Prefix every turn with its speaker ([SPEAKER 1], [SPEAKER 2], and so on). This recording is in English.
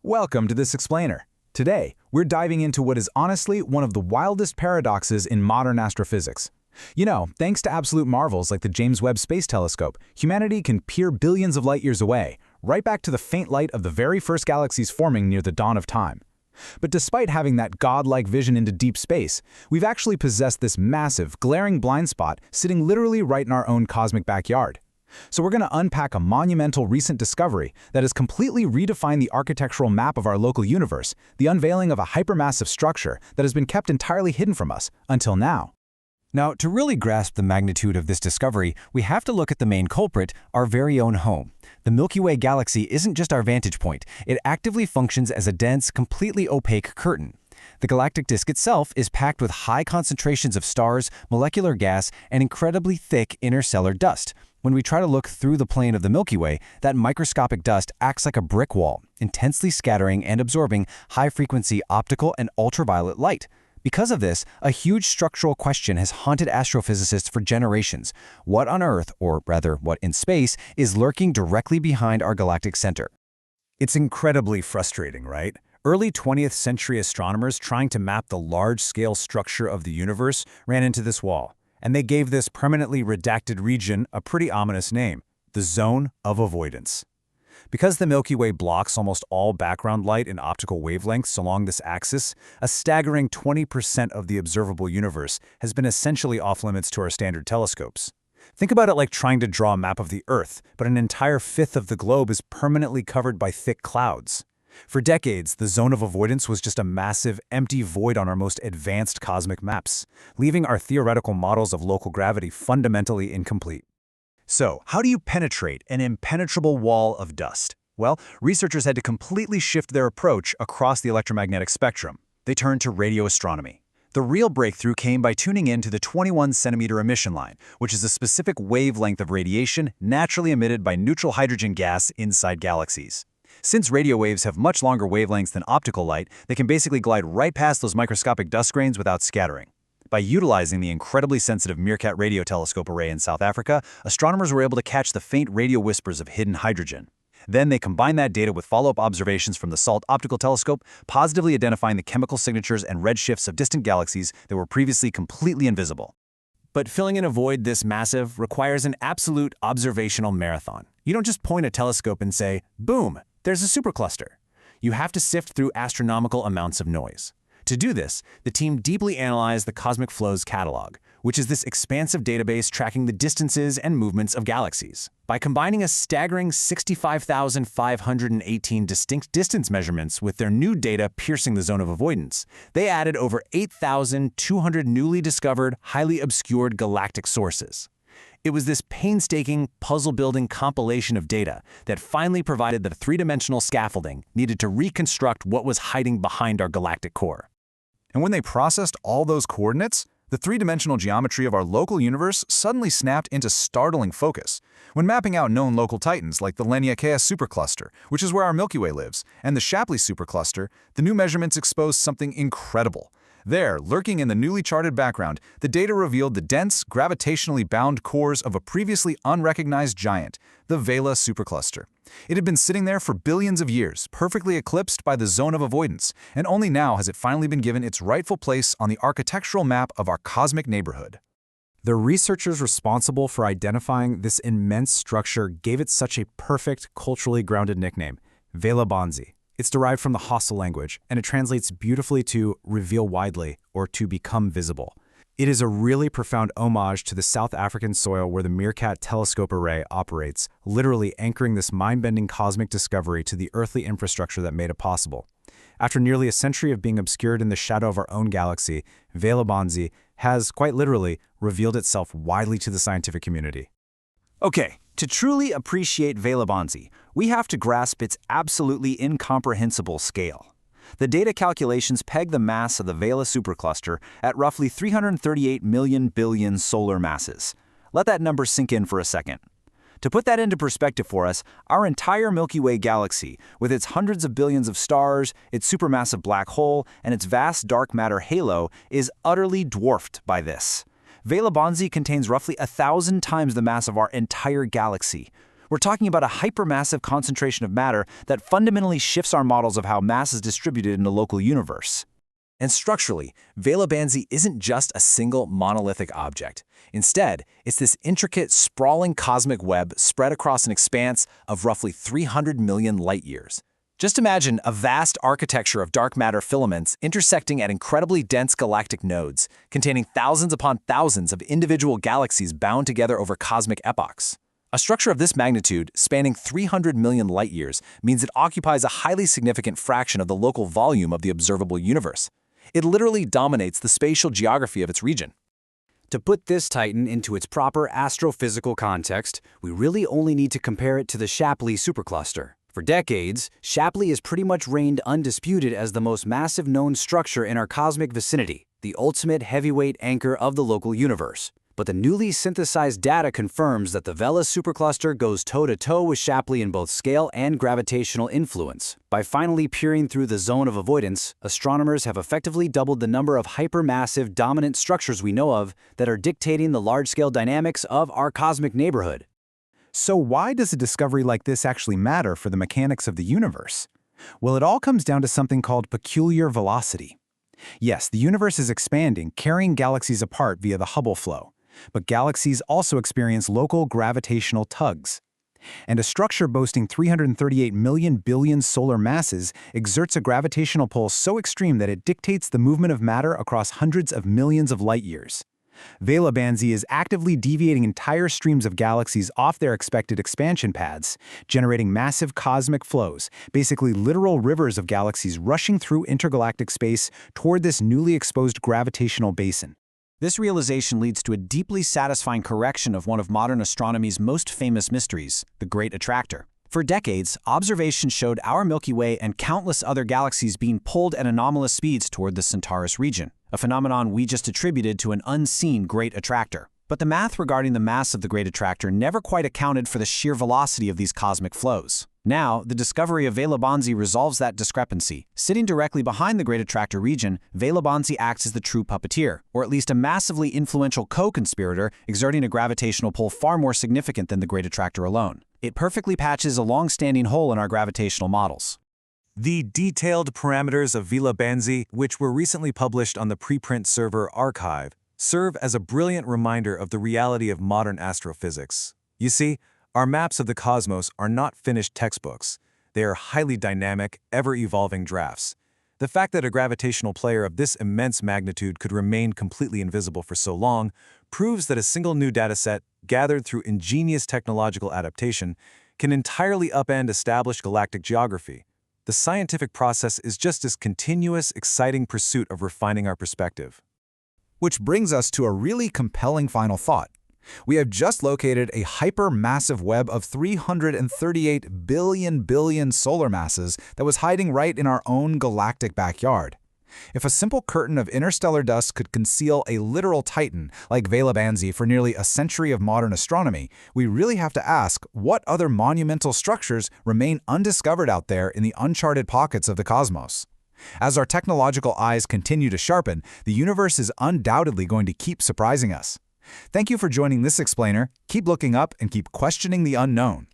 [SPEAKER 1] Welcome to this explainer. Today, we're diving into what is honestly one of the wildest paradoxes in modern astrophysics. Thanks to absolute marvels like the James Webb Space Telescope, humanity can peer billions of light years away, right back to the faint light of the very first galaxies forming near the dawn of time. But despite having that godlike vision into deep space, we've actually possessed this massive, glaring blind spot sitting literally right in our own cosmic backyard. So we're going to unpack a monumental recent discovery that has completely redefined the architectural map of our local universe, the unveiling of a hypermassive structure that has been kept entirely hidden from us until now.
[SPEAKER 2] Now, to really grasp the magnitude of this discovery, we have to look at the main culprit, our very own home. The Milky Way galaxy isn't just our vantage point. It actively functions as a dense, completely opaque curtain. The galactic disk itself is packed with high concentrations of stars, molecular gas, and incredibly thick interstellar dust. When we try to look through the plane of the Milky Way, that microscopic dust acts like a brick wall, intensely scattering and absorbing high-frequency optical and ultraviolet light. Because of this, a huge structural question has haunted astrophysicists for generations. What on Earth, or rather, what in space, is lurking directly behind our galactic center?
[SPEAKER 1] It's incredibly frustrating, right? Early 20th century astronomers trying to map the large-scale structure of the universe ran into this wall, and they gave this permanently redacted region a pretty ominous name, the Zone of Avoidance. Because the Milky Way blocks almost all background light in optical wavelengths along this axis, a staggering 20% of the observable universe has been essentially off-limits to our standard telescopes. Think about it like trying to draw a map of the Earth, but an entire fifth of the globe is permanently covered by thick clouds. For decades, the Zone of Avoidance was just a massive, empty void on our most advanced cosmic maps, leaving our theoretical models of local gravity fundamentally incomplete. So, how do you penetrate an impenetrable wall of dust? Well, researchers had to completely shift their approach across the electromagnetic spectrum. They turned to radio astronomy. The real breakthrough came by tuning in to the 21-centimeter emission line, which is a specific wavelength of radiation naturally emitted by neutral hydrogen gas inside galaxies. Since radio waves have much longer wavelengths than optical light, they can basically glide right past those microscopic dust grains without scattering. By utilizing the incredibly sensitive Meerkat radio telescope array in South Africa, astronomers were able to catch the faint radio whispers of hidden hydrogen. Then they combined that data with follow-up observations from the SALT optical telescope, positively identifying the chemical signatures and redshifts of distant galaxies that were previously completely invisible.
[SPEAKER 2] But filling in a void this massive requires an absolute observational marathon. You don't just point a telescope and say, boom, there's a supercluster. You have to sift through astronomical amounts of noise. To do this, the team deeply analyzed the Cosmic Flows Catalog, which is this expansive database tracking the distances and movements of galaxies. By combining a staggering 65,518 distinct distance measurements with their new data piercing the Zone of Avoidance, they added over 8,200 newly discovered, highly obscured galactic sources. It was this painstaking, puzzle-building compilation of data that finally provided the three-dimensional scaffolding needed to reconstruct what was hiding behind our galactic core.
[SPEAKER 1] And when they processed all those coordinates, the three-dimensional geometry of our local universe suddenly snapped into startling focus. When mapping out known local titans like the Vela Supercluster, which is where our Milky Way lives, and the Shapley Supercluster, the new measurements exposed something incredible. There, lurking in the newly charted background, the data revealed the dense, gravitationally bound cores of a previously unrecognized giant, the Vela Supercluster. It had been sitting there for billions of years, perfectly eclipsed by the Zone of Avoidance, and only now has it finally been given its rightful place on the architectural map of our cosmic neighborhood. The researchers responsible for identifying this immense structure gave it such a perfect, culturally grounded nickname, Vela. It's derived from the Hausa language, and it translates beautifully to reveal widely or to become visible. It is a really profound homage to the South African soil where the Meerkat telescope array operates, literally anchoring this mind-bending cosmic discovery to the earthly infrastructure that made it possible. After nearly a century of being obscured in the shadow of our own galaxy, Vela has, quite literally, revealed itself widely to the scientific community.
[SPEAKER 3] Okay, to truly appreciate Vela, we have to grasp its absolutely incomprehensible scale. The data calculations peg the mass of the Vela Supercluster at roughly 338 million billion solar masses. Let that number sink in for a second. To put that into perspective for us, our entire Milky Way galaxy, with its hundreds of billions of stars, its supermassive black hole, and its vast dark matter halo, is utterly dwarfed by this. Vela contains roughly 1,000 times the mass of our entire galaxy. We're talking about a hypermassive concentration of matter that fundamentally shifts our models of how mass is distributed in the local universe.
[SPEAKER 1] And structurally, Vela isn't just a single monolithic object. Instead, it's this intricate, sprawling cosmic web spread across an expanse of roughly 300 million light-years. Just imagine a vast architecture of dark matter filaments intersecting at incredibly dense galactic nodes, containing thousands upon thousands of individual galaxies bound together over cosmic epochs. A structure of this magnitude, spanning 300 million light-years, means it occupies a highly significant fraction of the local volume of the observable universe. It literally dominates the spatial geography of its region.
[SPEAKER 4] To put this titan into its proper astrophysical context, we really only need to compare it to the Shapley Supercluster. For decades, Shapley has pretty much reigned undisputed as the most massive known structure in our cosmic vicinity, the ultimate heavyweight anchor of the local universe. But the newly synthesized data confirms that the Vela Supercluster goes toe-to-toe with Shapley in both scale and gravitational influence. By finally peering through the zone of avoidance, astronomers have effectively doubled the number of hypermassive dominant structures we know of that are dictating the large-scale dynamics of our cosmic neighborhood.
[SPEAKER 1] So why does a discovery like this actually matter for the mechanics of the universe? Well, it all comes down to something called peculiar velocity. Yes, the universe is expanding, carrying galaxies apart via the Hubble flow. But galaxies also experience local gravitational tugs. And a structure boasting 338 million billion solar masses exerts a gravitational pull so extreme that it dictates the movement of matter across hundreds of millions of light-years. Vela is actively deviating entire streams of galaxies off their expected expansion paths, generating massive cosmic flows, basically literal rivers of galaxies rushing through intergalactic space toward this newly exposed gravitational basin.
[SPEAKER 2] This realization leads to a deeply satisfying correction of one of modern astronomy's most famous mysteries, the Great Attractor. For decades, observations showed our Milky Way and countless other galaxies being pulled at anomalous speeds toward the Centaurus region, a phenomenon we just attributed to an unseen Great Attractor. But the math regarding the mass of the Great Attractor never quite accounted for the sheer velocity of these cosmic flows. Now, the discovery of Vela resolves that discrepancy. Sitting directly behind the Great Attractor region, Vela acts as the true puppeteer, or at least a massively influential co-conspirator exerting a gravitational pull far more significant than the Great Attractor alone. It perfectly patches a long-standing hole in our gravitational models.
[SPEAKER 1] The detailed parameters of Vela, which were recently published on the preprint server Archive, serve as a brilliant reminder of the reality of modern astrophysics. You see, our maps of the cosmos are not finished textbooks. They are highly dynamic, ever-evolving drafts. The fact that a gravitational player of this immense magnitude could remain completely invisible for so long proves that a single new dataset, gathered through ingenious technological adaptation, can entirely upend established galactic geography. The scientific process is just this continuous, exciting pursuit of refining our perspective.
[SPEAKER 5] Which brings us to a really compelling final thought. We have just located a hypermassive web of 338 billion solar masses that was hiding right in our own galactic backyard. If a simple curtain of interstellar dust could conceal a literal titan like Vela for nearly a century of modern astronomy, we really have to ask what other monumental structures remain undiscovered out there in the uncharted pockets of the cosmos. As our technological eyes continue to sharpen, the universe is undoubtedly going to keep surprising us. Thank you for joining this explainer. Keep looking up and keep questioning the unknown.